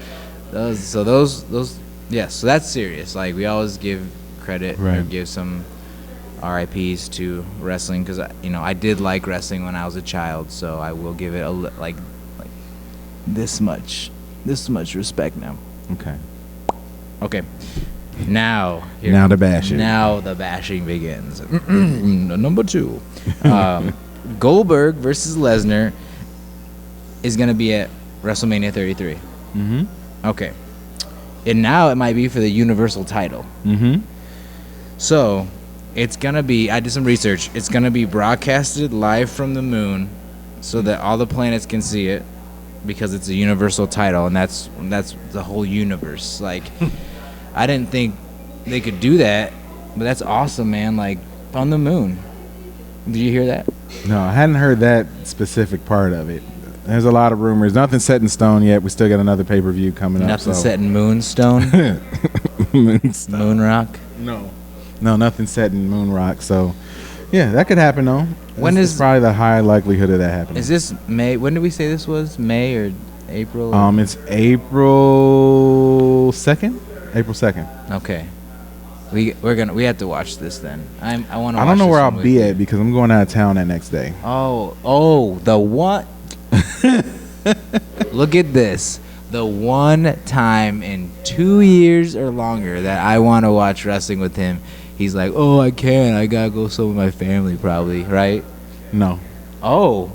Yes, so that's serious. Like we always give credit or give some RIPs to wrestling, because I did like wrestling when I was a child, so I will give it like this much respect now. Okay. Now the bashing. Now the bashing begins. Number 2, Goldberg versus Lesnar is gonna be at WrestleMania 33. Mm-hmm. Okay. And now it might be for the Universal title. Mm-hmm. So it's gonna be. I did some research. It's gonna be broadcasted live from the moon, so that all the planets can see it, because it's a Universal title, and that's the whole universe. Like, I didn't think they could do that, but that's awesome, man. Like, on the moon. Did you hear that? No, I hadn't heard that specific part of it. There's a lot of rumors. Nothing's set in stone yet. We still got another pay-per-view coming up. Nothing set in Moonstone? Moon Rock? No, nothing set in Moon Rock. So, yeah, that could happen, though. It's probably the high likelihood of that happening. Is this May? When did we say this was? May or April? It's April 2nd. April 2nd. Okay. We have to watch this then. I want to. I don't know where I'll be at because I'm going out of town that next day. Oh, the what? Look at this. The one time in 2 years or longer that I want to watch wrestling with him, he's like, "Oh, I can't. I gotta go some with my family, probably." Right? No. Oh,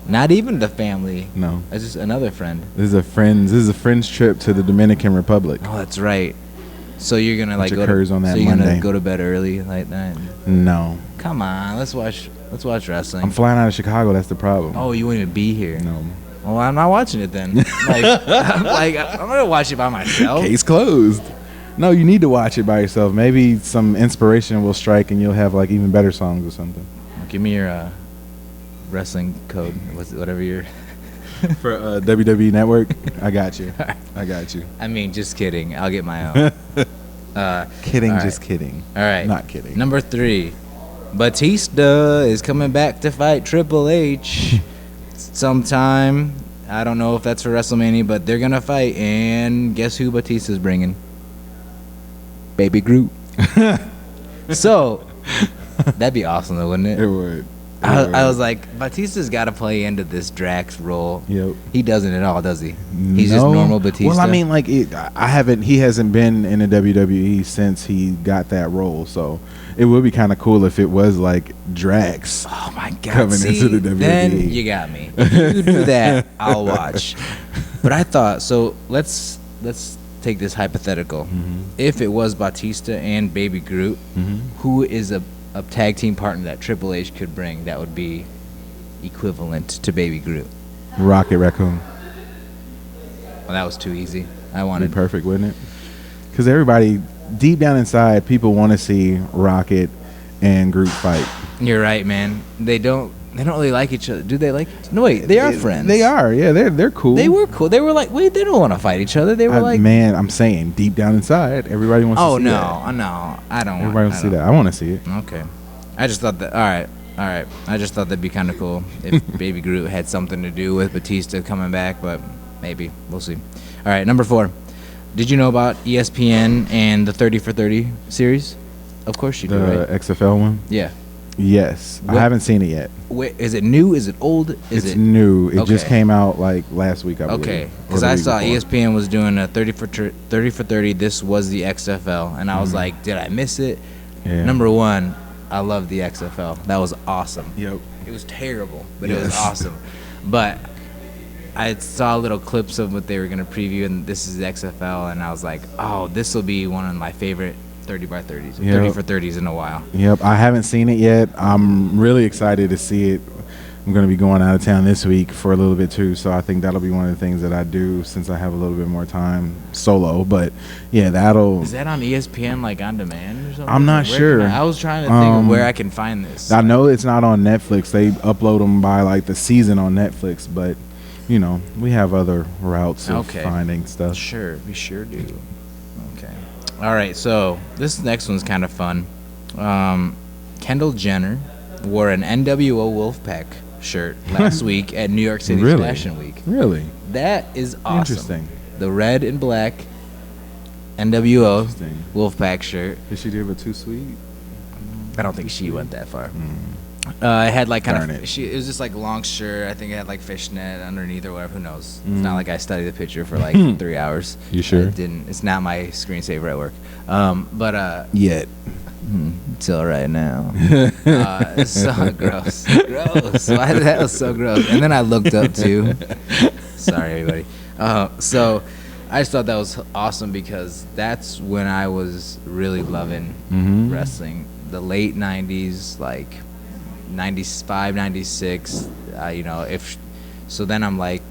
not even the family. No. It's just another friend. This is a friend's trip to the Dominican Republic. Oh, that's right. So you're gonna like go to on that Monday. Gonna go to bed early like that? No. Come on, let's watch wrestling. I'm flying out of Chicago. That's the problem. Oh, you won't even be here. No. Well, I'm not watching it then. I'm gonna watch it by myself. Case closed. No, you need to watch it by yourself. Maybe some inspiration will strike, and you'll have like even better songs or something. Give me your wrestling code. Whatever your for WWE Network. I got you. I mean, just kidding. I'll get my own. Kidding, right. just kidding. All right. Not kidding. Number 3. Batista is coming back to fight Triple H sometime. I don't know if that's for WrestleMania, but they're going to fight. And guess who Batista's bringing? Baby Groot. So, that'd be awesome, though, wouldn't it? It would. I was like, Batista's got to play into this Drax role. Yep. He doesn't at all, does he? He's just normal Batista. Well, I mean, like, he hasn't been in the WWE since he got that role, so it would be kind of cool if it was like Drax. Oh my God! Coming into the WWE. Then you got me. If you do that, I'll watch. But I thought so. Let's take this hypothetical. Mm-hmm. If it was Batista and Baby Groot, who is a tag team partner that Triple H could bring that would be equivalent to Baby Groot? Rocket Raccoon. Well, that was too easy. I wanted It'd be perfect, wouldn't it? Because everybody deep down inside, people want to see Rocket and Groot fight. You're right, man. They don't really like each other. Do they like? No, wait. They are friends. They are. Yeah, they're cool. They were cool. They were like, wait, they don't want to fight each other. They were like, man, I'm saying deep down inside, everybody wants to see that. Oh no, I don't. Everybody wants to see that. I want to see it. Okay, I just thought that. All right. I just thought that'd be kind of cool if Baby Groot had something to do with Batista coming back, but maybe we'll see. All right, number 4. Did you know about ESPN and the 30 for 30 series? Of course you do, right? The XFL one? Yeah. Yes. I haven't seen it yet. Wait, is it new? Is it old? It's new. It just came out like last week, I believe. Okay, because I saw ESPN was doing a 30 for 30. This was the XFL, and I was like, did I miss it? Yeah. Number 1, I love the XFL. That was awesome. Yep. It was terrible, but it was awesome. But I saw little clips of what they were going to preview, and this is the XFL, and I was like, oh, this will be one of my favorite 30 by 30s, 30 for 30s in a while. Yep, I haven't seen it yet. I'm really excited to see it. I'm going to be going out of town this week for a little bit too, so I think that'll be one of the things that I do since I have a little bit more time solo. But yeah, Is that on ESPN like on demand or something? I'm not sure. I was trying to think of where I can find this. I know it's not on Netflix. They upload them by like the season on Netflix, but you know, we have other routes of finding stuff. Sure, we sure do. Okay. All right, so this next one's kind of fun. Kendall Jenner wore an NWO Wolfpack shirt last week at New York City Fashion Week. Really? That is awesome. Interesting. The red and black NWO Wolfpack shirt. Did she do it too sweet? I don't think she went that far. It had like kind of it was just like a long shirt. I think it had like fishnet underneath or whatever. Who knows? It's not like I studied the picture for like 3 hours. You sure? It didn't. It's not my screensaver at work. Yet. Till right now. It's so gross. Gross. Why that was so gross? And then I looked up too. Sorry, everybody. So I just thought that was awesome because that's when I was really loving wrestling. The late 90s, like 95, 96. So then I'm like,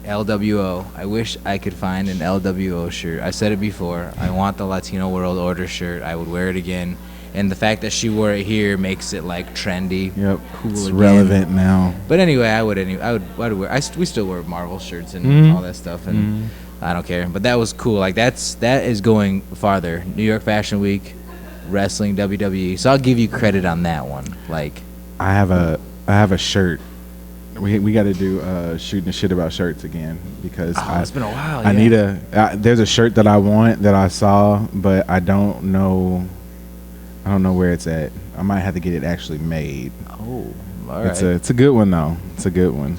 LWO. I wish I could find an LWO shirt. I said it before. I want the Latino World Order shirt. I would wear it again. And the fact that she wore it here makes it like trendy, cool it's again. Relevant now. But anyway, I would wear. We still wear Marvel shirts and all that stuff, and I don't care. But that was cool. Like that is going farther. New York Fashion Week, wrestling, WWE. So I'll give you credit on that one. Like I have a shirt We got to do shooting the shit about shirts again because it's been a while. I need there's a shirt that I want that I saw, but I don't know where it's at. I might have to get it actually made. Oh, all right. It's a good one though. It's a good one.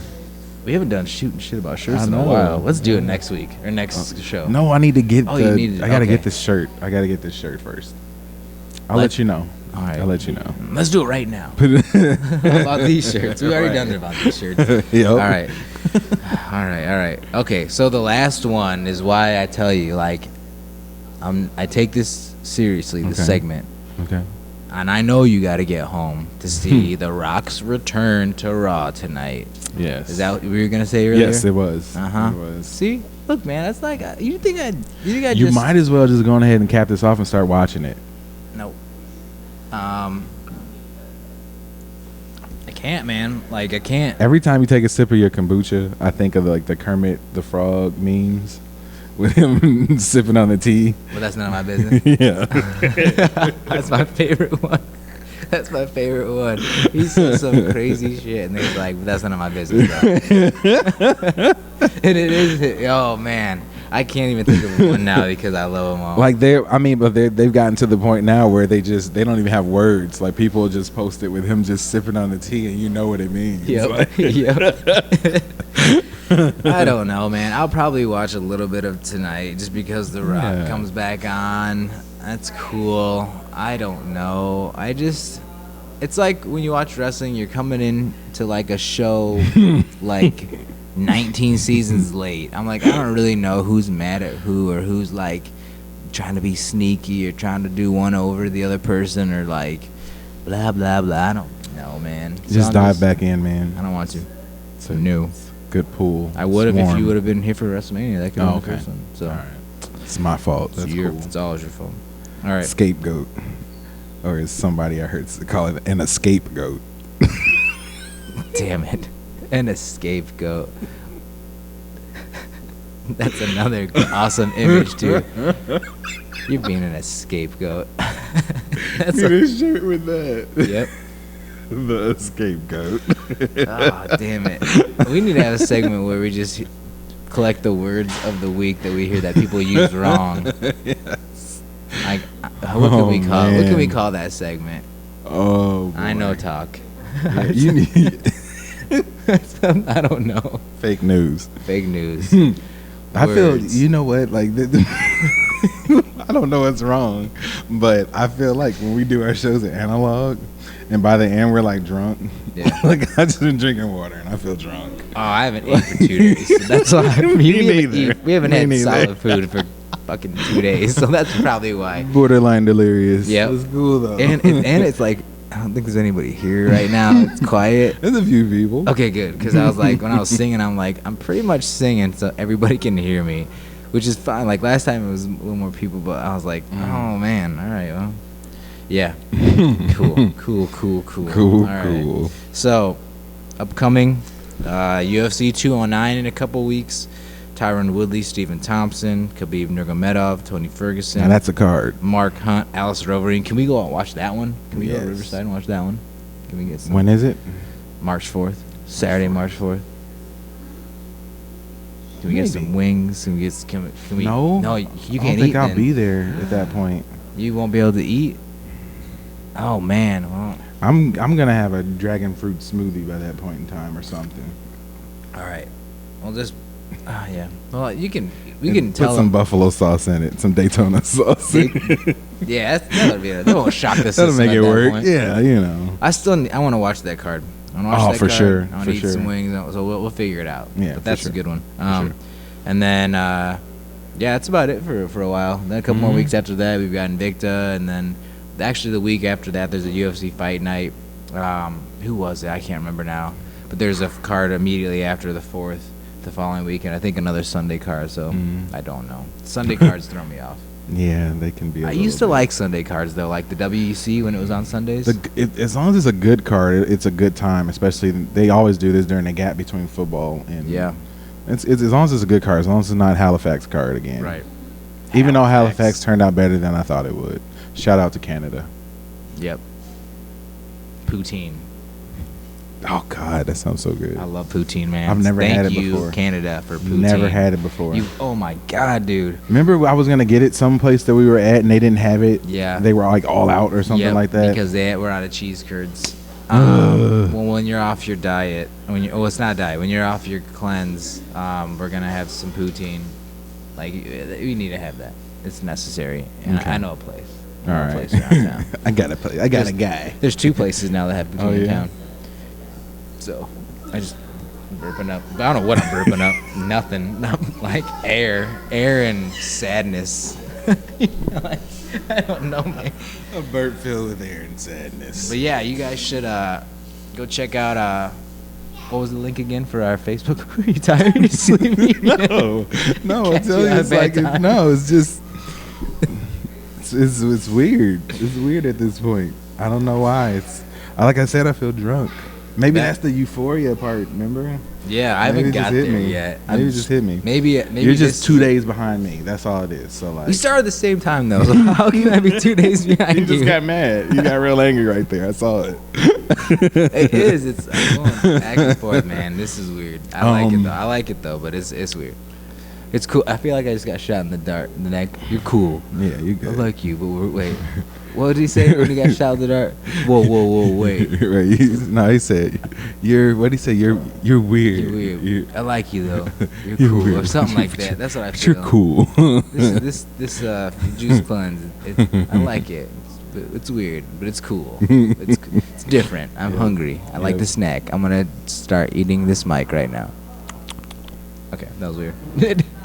We haven't done shooting shit about shirts in a while. Let's do it next week or next show. No, I need to get I gotta get this shirt. I gotta get this shirt first. I'll let you know. All right. I'll let you know. Let's do it right now. About these shirts. We've already done it about these shirts. Yep. All right. Okay, so the last one is why I tell you, like, I take this seriously, this segment. Okay. And I know you got to get home to see The Rock's return to Raw tonight. Yes. Is that what you were going to say earlier? Yes, it was. Uh-huh. It was. See? Look, man, that's like, you might as well just go ahead and cap this off and start watching it. No. I can't, man. Like, I can't. Every time you take a sip of your kombucha, I think of like the Kermit the Frog memes with him sipping on the tea. Well, that's none of my business. Yeah. That's my favorite one. That's my favorite one. He says some crazy shit, and he's like, that's none of my business, bro. And it is, oh, man. I can't even think of one now because I love them all. Like they've gotten to the point now where they don't even have words. Like people just post it with him just sipping on the tea, and you know what it means. Yep. Like, yep. I don't know, man. I'll probably watch a little bit of tonight just because The Rock comes back on. That's cool. I don't know. It's like when you watch wrestling, you're coming in to like a show like 19 seasons late. I'm like, I don't really know who's mad at who or who's like trying to be sneaky or trying to do one over the other person or like blah blah blah. I don't know, man. Just dive back in, man. I don't want to. It's new. Good pool. I would have if you would have been here for WrestleMania. That could have been the first one. So all right. It's my fault. That's cool. It's always your fault. All right. Scapegoat. Or as somebody I heard call it an escapegoat. Damn it. An scapegoat. That's another awesome image, too. You're being an scapegoat. That's a shirt with that. Yep. The scapegoat. Oh, damn it. We need to have a segment where we just collect the words of the week that we hear that people use wrong. Yes. Like, what can we call that segment? Oh, boy. I know talk. Yeah, you need I don't know. Fake news. Fake news. I feel, you know what, like, I don't know what's wrong, but I feel like when we do our shows at Analog, and by the end we're like drunk, like I just been drinking water and I feel drunk. Oh, I haven't eaten for 2 days. So that's why we haven't had solid food for fucking 2 days, so that's probably why. Borderline delirious. Yeah, it's cool though. And it's like, I don't think there's anybody here right now. It's quiet. There's a few people. Okay, good. Because I was like, when I was singing, I'm like, I'm pretty much singing so everybody can hear me, which is fine. Like last time it was a little more people, but I was like, oh man, all right, well, yeah, cool. All right. So, upcoming UFC 209 in a couple weeks. Tyron Woodley, Stephen Thompson, Khabib Nurmagomedov, Tony Ferguson. Now that's a card. Mark Hunt, Alistair Overeem. Can we go and watch that one? Can we go to Riverside and watch that one? Can we get some? When is it? March 4th. Saturday, March 4th. Can we get some wings? Can we? No, you can't eat. I don't think I'll be there at that point. You won't be able to eat? Oh, man. Well, I'm gonna have a dragon fruit smoothie by that point in time or something. All right. Well, just yeah. Well, we can tell put some buffalo sauce in it, some Daytona sauce. Yeah, that'll be. That won't shock the system. That'll make it work. Point. Yeah, you know. I want to watch that card. I want to watch that for card. sure. I want to eat some wings. So we'll figure it out. Yeah, but that's a good one. Sure. And then yeah, that's about it for a while. Then a couple more weeks after that, we've got Invicta, and then actually the week after that, there's a UFC Fight Night. Who was it? I can't remember now. But there's a card immediately after the 4th. The following weekend, I think another Sunday card. So I don't know. Sunday cards throw me off. Yeah, they can be. I used to like Sunday cards though, like the WEC when it was on Sundays. As long as it's a good card, it's a good time. Especially they always do this during the gap between football and It's as long as it's a good card, as long as it's not Halifax card again. Right. Even though Halifax turned out better than I thought it would. Shout out to Canada. Yep. Poutine. Oh God, that sounds so good. I love poutine, man. I've never had it before. Thank you, Canada, for poutine. Never had it before. Oh my God, dude. Remember, I was gonna get it someplace that we were at, and they didn't have it. Yeah. They were like all out or something like that. Because they were out of cheese curds. Well, when you're off your diet, it's not diet. When you're off your cleanse, we're gonna have some poutine. Like, we need to have that. It's necessary. And I know a place. All right. Place around town. I got a place. I got a guy. There's 2 places now that have poutine in town. So, I'm burping up. But I don't know what I'm burping up. Nothing. Like air and sadness. I don't know, man. A burp filled with air and sadness. But yeah, you guys should go check out. What was the link again for our Facebook? Are you tired? Are you sleepy? No. I'm telling you, it's like it's just. It's weird. It's weird at this point. I don't know why. Like I said, I feel drunk. Maybe that's the euphoria part. Remember? Yeah, I haven't got there yet. Maybe it just hit me. Maybe you're just 2 days behind me. That's all it is. So like we started at the same time though. So how can I be 2 days behind you? You just got mad. You got real angry right there. I saw it. It is. I'm going back and forth, man. This is weird. I like it though, but it's weird. It's cool. I feel like I just got shot in the neck. You're cool. Yeah, you're good. I like you, but wait. What did he say when he got shot in the dark? Whoa, wait. Right. He said, You're weird. You're weird. I like you though. You're cool, weird. Or something like that. That's what I feel. You're cool. This juice cleanse. I like it. It's weird, but it's cool. It's different. I'm hungry. I like the snack. I'm gonna start eating this mic right now. Okay, that was weird.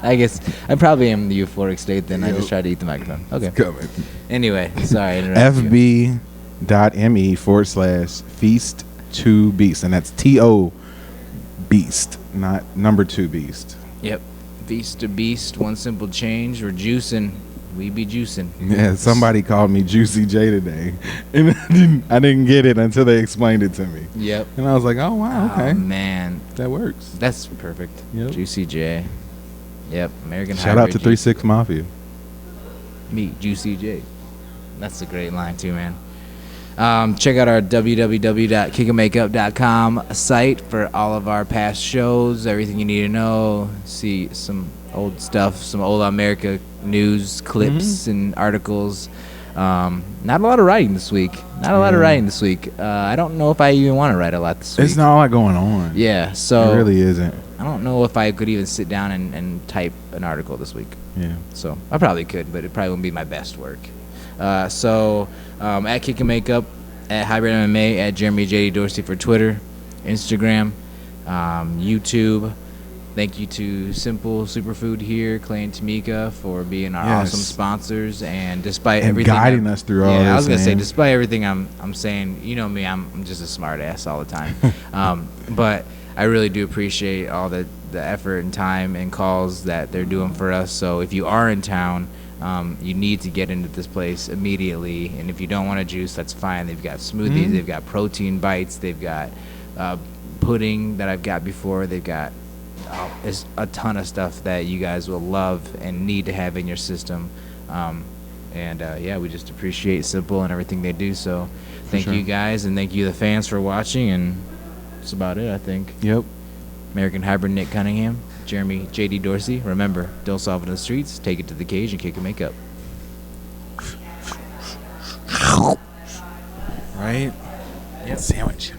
I guess I probably am in the euphoric state then. I just tried to eat the microphone. Okay. It's coming. Anyway, sorry. FB.me/feast2beast. And that's TO beast, not number 2 beast. Yep. Feast to beast. One simple change. We're juicing. We be juicing. Yeah, somebody called me Juicy J today. And I didn't get it until they explained it to me. Yep. And I was like, oh, wow, okay. Oh, man. That works. That's perfect. Yep. Juicy J. Yep. American Shout out to 3-6 Mafia. Me, Juicy J. That's a great line, too, man. Check out our www.kickamakeup.com site for all of our past shows, everything you need to know, see some old stuff, some old America news clips and articles. Not a lot of writing this week. I don't know if I even want to write a lot this week. It's not a lot going on. Yeah, so it really isn't. I don't know if I could even sit down and type an article this week. Yeah. So I probably could, but it probably wouldn't be my best work. At Kick and Makeup, at Hybrid MMA, at Jeremy J.D. Dorsey for Twitter, Instagram, YouTube. Thank you to Simple Superfood here, Clay and Tamika, for being our awesome sponsors, and despite everything, guiding us through all this. I was gonna say, despite everything I'm saying, you know me, I'm just a smart ass all the time. But I really do appreciate all the effort and time and calls that they're doing for us. So if you are in town, you need to get into this place immediately. And if you don't want a juice, that's fine. They've got smoothies, they've got protein bites, they've got pudding that I've got before, they've got there's a ton of stuff that you guys will love and need to have in your system. We just appreciate Simple and everything they do. So thank you guys, and thank you the fans for watching, and that's about it, I think. Yep. American Hybrid Nick Cunningham, Jeremy J.D. Dorsey. Remember, don't solve it in the streets, take it to the cage and kick and make up. Right? Yep. Sandwich.